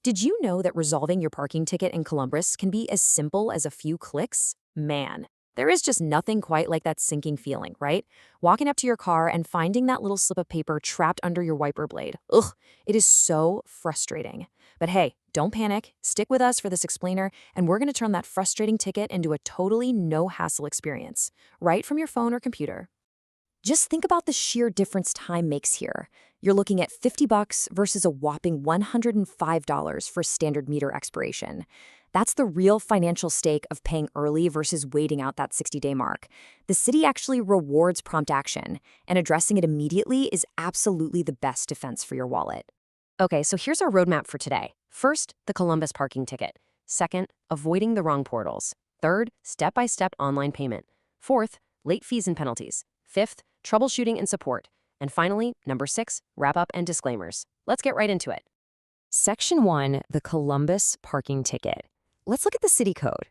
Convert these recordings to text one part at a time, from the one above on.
Did you know that resolving your parking ticket in Columbus can be as simple as a few clicks? Man, there is just nothing quite like that sinking feeling, right? Walking up to your car and finding that little slip of paper trapped under your wiper blade. Ugh, it is so frustrating. But hey, don't panic. Stick with us for this explainer, and we're going to turn that frustrating ticket into a totally no-hassle experience, right from your phone or computer. Just think about the sheer difference time makes here. You're looking at $50 versus a whopping $105 for standard meter expiration. That's the real financial stake of paying early versus waiting out that 60-day mark. The city actually rewards prompt action, and addressing it immediately is absolutely the best defense for your wallet. Okay, so here's our roadmap for today. First, the Columbus parking ticket. Second, avoiding the wrong portals. Third, step-by-step online payment. Fourth, late fees and penalties. Fifth, troubleshooting and support. And finally, number 6, wrap-up and disclaimers. Let's get right into it. Section 1, the Columbus parking ticket. Let's look at the city code.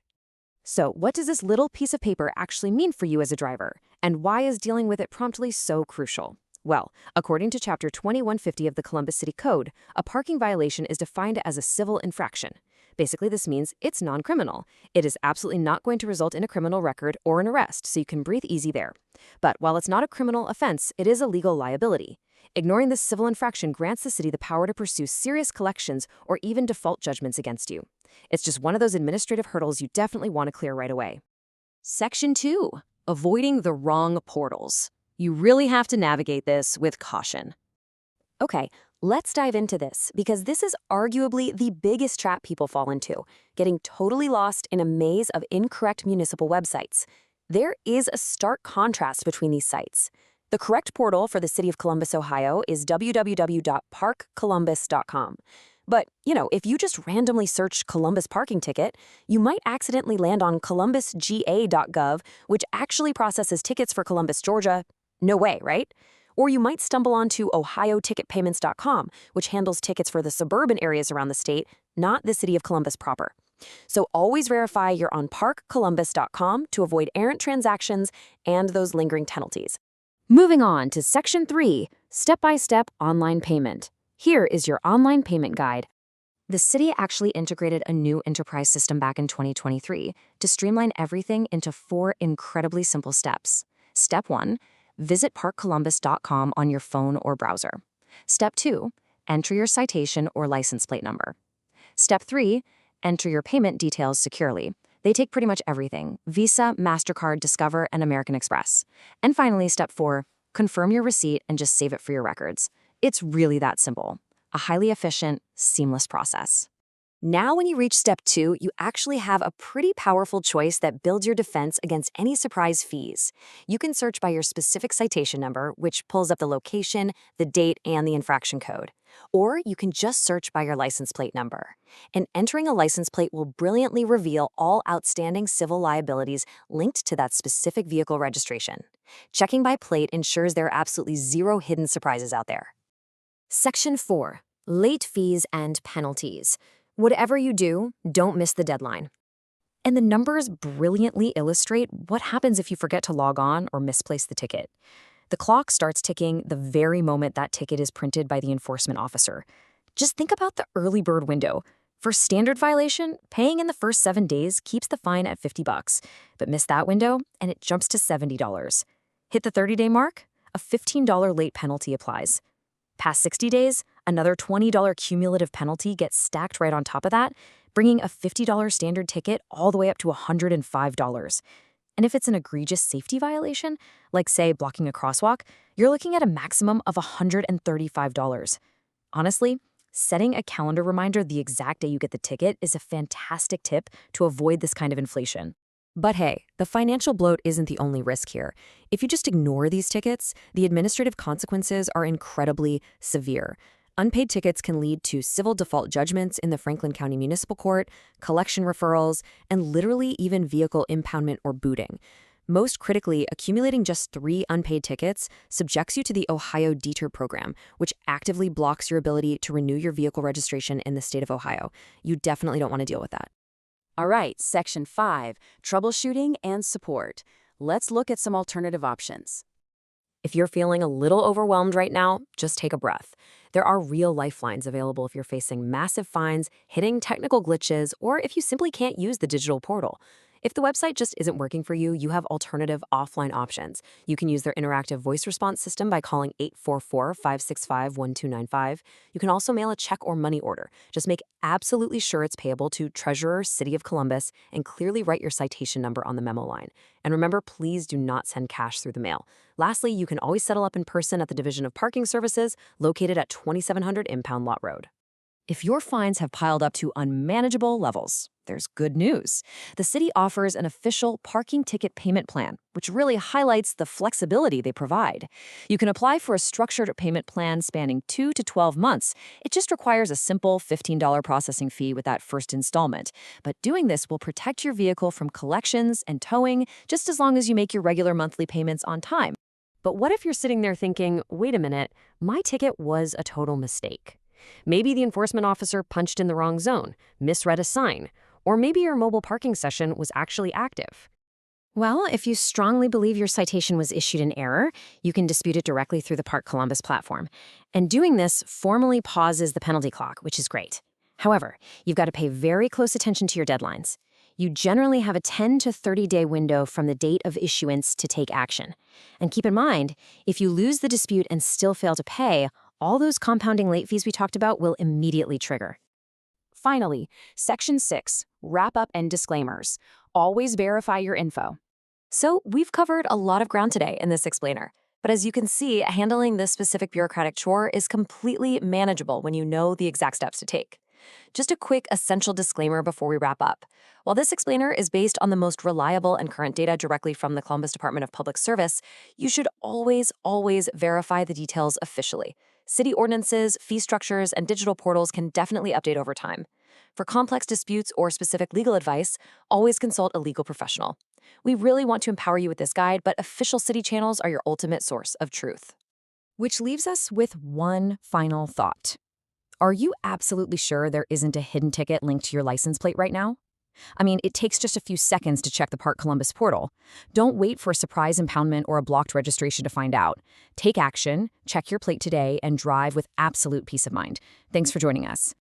So, what does this little piece of paper actually mean for you as a driver? And why is dealing with it promptly so crucial? Well, according to Chapter 2150 of the Columbus City Code, a parking violation is defined as a civil infraction. Basically, this means it's non-criminal. It is absolutely not going to result in a criminal record or an arrest, so you can breathe easy there. But while it's not a criminal offense, it is a legal liability. Ignoring this civil infraction grants the city the power to pursue serious collections or even default judgments against you. It's just one of those administrative hurdles you definitely want to clear right away. Section 2, avoiding the wrong portals. You really have to navigate this with caution. Okay, let's dive into this, because this is arguably the biggest trap people fall into, getting totally lost in a maze of incorrect municipal websites. There is a stark contrast between these sites. The correct portal for the city of Columbus, Ohio is www.parkcolumbus.com. But, if you just randomly search Columbus parking ticket, you might accidentally land on columbusga.gov, which actually processes tickets for Columbus, Georgia. No way, right? Or you might stumble onto ohioticketpayments.com, which handles tickets for the suburban areas around the state, not the city of Columbus proper. So always verify you're on parkcolumbus.com to avoid errant transactions and those lingering penalties. Moving on to Section 3, Step-by-Step Online Payment. Here is your online payment guide. The city actually integrated a new enterprise system back in 2023 to streamline everything into 4 incredibly simple steps. Step 1, visit parkcolumbus.com on your phone or browser. Step 2, enter your citation or license plate number. Step 3, enter your payment details securely. They take pretty much everything: Visa, MasterCard, Discover, and American Express. And finally, Step 4, confirm your receipt and just save it for your records. It's really that simple. A highly efficient, seamless process. Now when you reach Step 2, you actually have a pretty powerful choice that builds your defense against any surprise fees. You can search by your specific citation number, which pulls up the location, the date, and the infraction code. Or you can just search by your license plate number. And entering a license plate will brilliantly reveal all outstanding civil liabilities linked to that specific vehicle registration. Checking by plate ensures there are absolutely zero hidden surprises out there. Section 4, late fees and penalties. Whatever you do, don't miss the deadline. And the numbers brilliantly illustrate what happens if you forget to log on or misplace the ticket. The clock starts ticking the very moment that ticket is printed by the enforcement officer. Just think about the early bird window. For standard violation, paying in the first 7 days keeps the fine at $50, but miss that window and it jumps to $70. Hit the 30-day mark, a $15 late penalty applies. Past 60 days, another $20 cumulative penalty gets stacked right on top of that, bringing a $50 standard ticket all the way up to $105. And if it's an egregious safety violation, like say blocking a crosswalk, you're looking at a maximum of $135. Honestly, setting a calendar reminder the exact day you get the ticket is a fantastic tip to avoid this kind of inflation. But hey, the financial bloat isn't the only risk here. If you just ignore these tickets, the administrative consequences are incredibly severe. Unpaid tickets can lead to civil default judgments in the Franklin County Municipal Court, collection referrals, and literally even vehicle impoundment or booting. Most critically, accumulating just 3 unpaid tickets subjects you to the Ohio Deter program, which actively blocks your ability to renew your vehicle registration in the state of Ohio. You definitely don't want to deal with that. All right, Section 5, troubleshooting and support. Let's look at some alternative options. If you're feeling a little overwhelmed right now, just take a breath. There are real lifelines available if you're facing massive fines, hitting technical glitches, or if you simply can't use the digital portal. If the website just isn't working for you, you have alternative offline options. You can use their interactive voice response system by calling 844-565-1295. You can also mail a check or money order. Just make absolutely sure it's payable to Treasurer, City of Columbus, and clearly write your citation number on the memo line. And remember, please do not send cash through the mail. Lastly, you can always settle up in person at the Division of Parking Services, located at 2700 Impound Lot Road. If your fines have piled up to unmanageable levels, there's good news. The city offers an official parking ticket payment plan, which really highlights the flexibility they provide. You can apply for a structured payment plan spanning 2 to 12 months. It just requires a simple $15 processing fee with that first installment. But doing this will protect your vehicle from collections and towing, just as long as you make your regular monthly payments on time. But what if you're sitting there thinking, wait a minute, my ticket was a total mistake? Maybe the enforcement officer punched in the wrong zone, misread a sign, or maybe your mobile parking session was actually active. Well, if you strongly believe your citation was issued in error, you can dispute it directly through the Park Columbus platform. And doing this formally pauses the penalty clock, which is great. However, you've got to pay very close attention to your deadlines. You generally have a 10 to 30-day window from the date of issuance to take action. And keep in mind, if you lose the dispute and still fail to pay, all those compounding late fees we talked about will immediately trigger. Finally, Section 6, Wrap-Up and Disclaimers. Always verify your info. So we've covered a lot of ground today in this explainer. But as you can see, handling this specific bureaucratic chore is completely manageable when you know the exact steps to take. Just a quick essential disclaimer before we wrap up. While this explainer is based on the most reliable and current data directly from the Columbus Department of Public Service, you should always verify the details officially. City ordinances, fee structures, and digital portals can definitely update over time. For complex disputes or specific legal advice, always consult a legal professional. We really want to empower you with this guide, but official city channels are your ultimate source of truth. Which leaves us with one final thought. Are you absolutely sure there isn't a hidden ticket linked to your license plate right now? I mean, it takes just a few seconds to check the Park Columbus portal. Don't wait for a surprise impoundment or a blocked registration to find out. Take action, check your plate today, and drive with absolute peace of mind. Thanks for joining us.